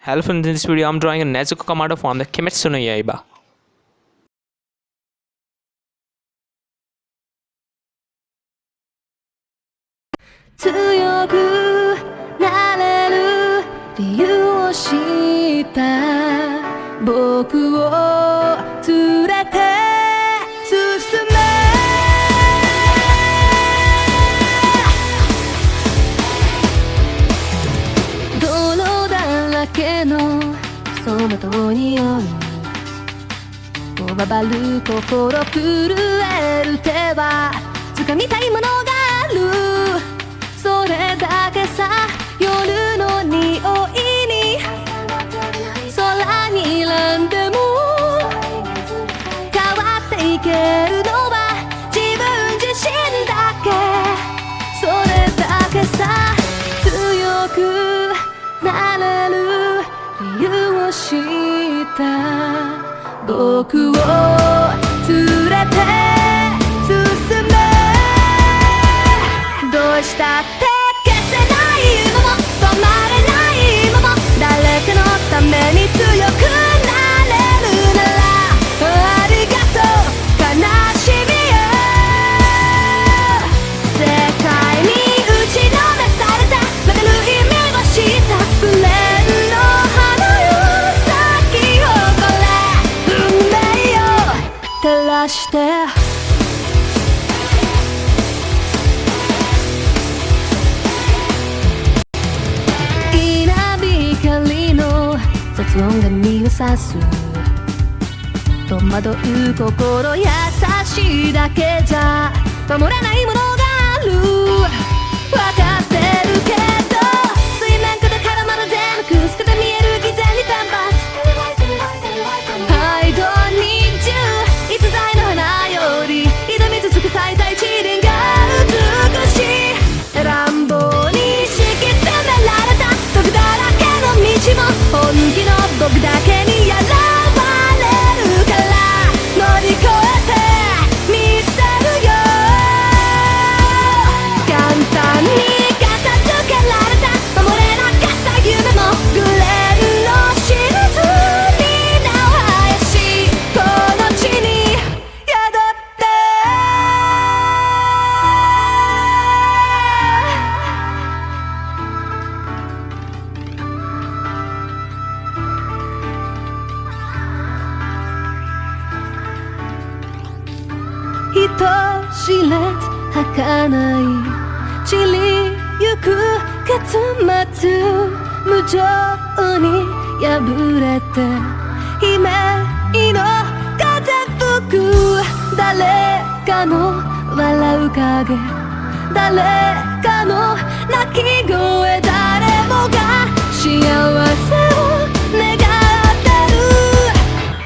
Hello friends, in this video I'm drawing a Nezuko commando from the Kimetsu no Yaiba.こばばる心震える手は掴みたいものがある。それだけさ、夜の匂いに空に何でも変わっていけるのは自分自身だけ。それだけさ、強くなれる理由を知った僕を連れて進め。どうしたって消せないまま止まれないまま誰かのために強くなれるならありがとう悲しみよ。世界に打ちのめされた曲がる意味を知ったフレンの花よ咲き誇れ運命を照らして稲光の雑音が身を刺す。戸惑う心優しいだけじゃ守れないものがある。分かってるけど水面下で絡まる全部透けて見える偽善に単発。I don't need you 逸材の花より挑み続く最大地輪が美しい。乱暴に敷き詰められた毒だらけの道も本気の僕だけにやられるから乗り越えてみせるよ。簡単に片付けられた守れなかった夢もグレンのしるずに名を生やしこの地に宿って人知れず儚い散りゆく結末無情に破れて悲鳴の風吹く。誰かの笑う影誰かの泣き声誰もが幸せを願って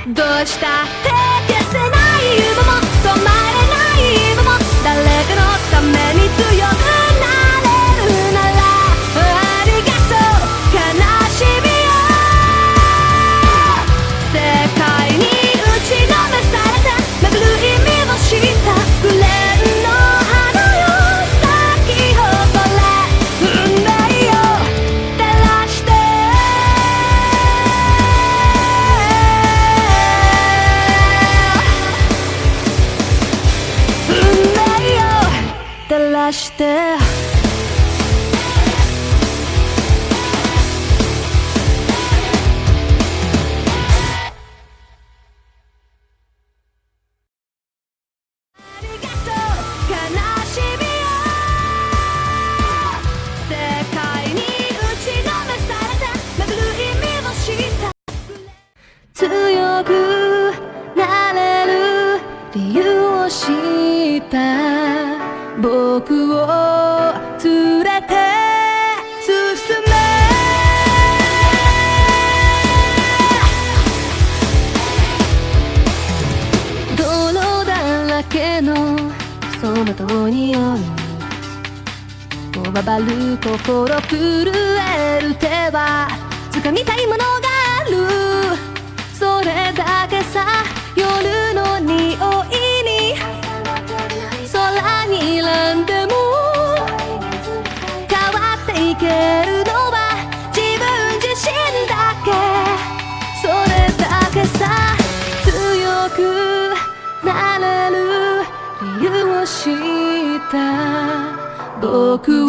る。どうしたって消せない夢も止まれない夢も誰かのために強くなれるならありがとう悲しみよ。世界に打ちのめされた巡る意味を知ったグレンの花よ咲き誇れ運命を照らして運命を照らしてありがとう悲しみよ。世界に打ちのめされた巡る意味を知った強くなれる理由を知った僕を連れて進め。泥だらけのそのと匂いこばばる心震える手は掴みたいものがある。それだけさ、夜の匂いに空に何でも変わっていけるのは自分自身だけ。した僕を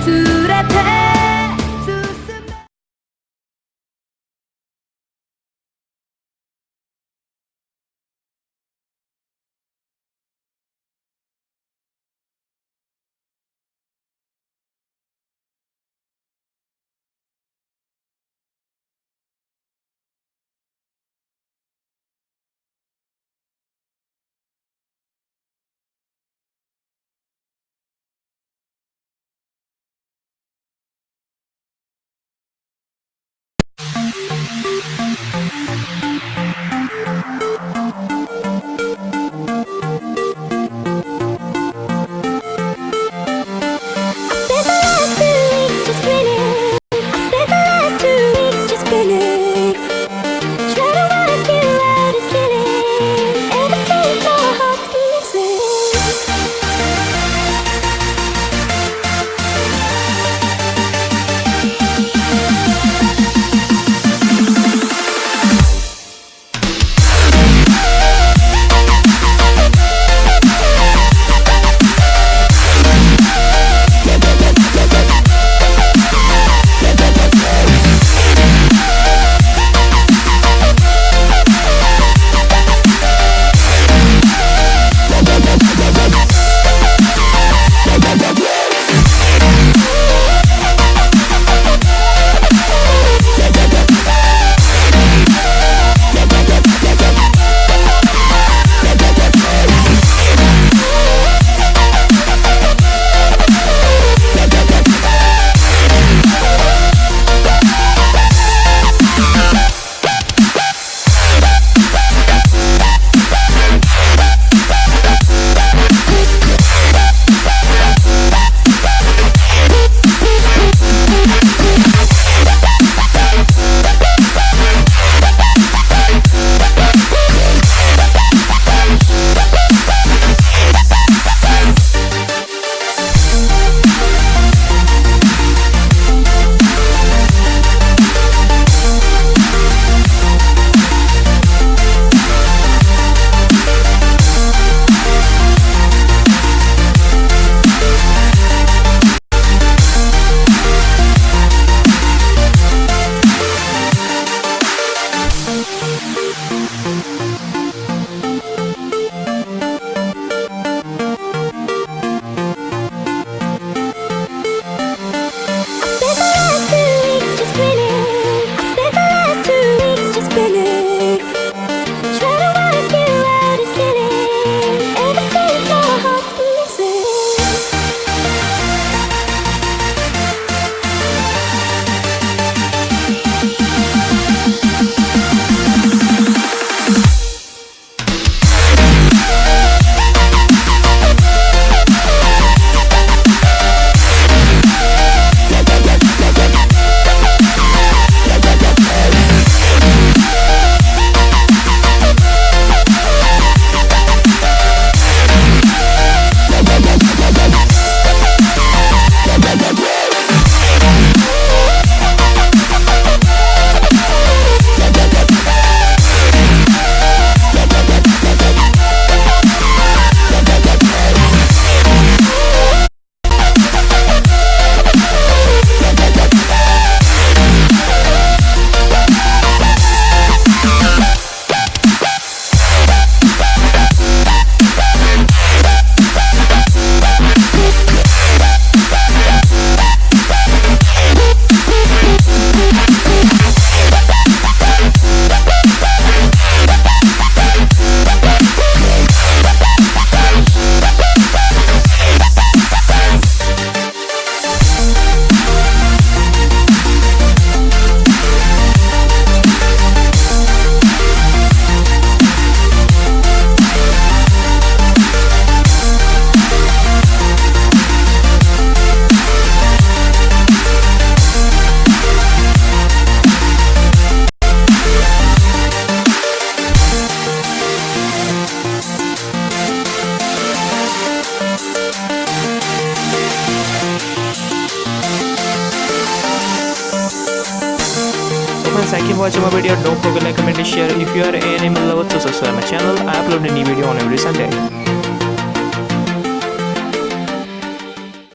連れて進めThank you for watching my video. Don't forget to like, comment and share. If you are an anime lover, to subscribe my channel. I upload a new video on every Sunday.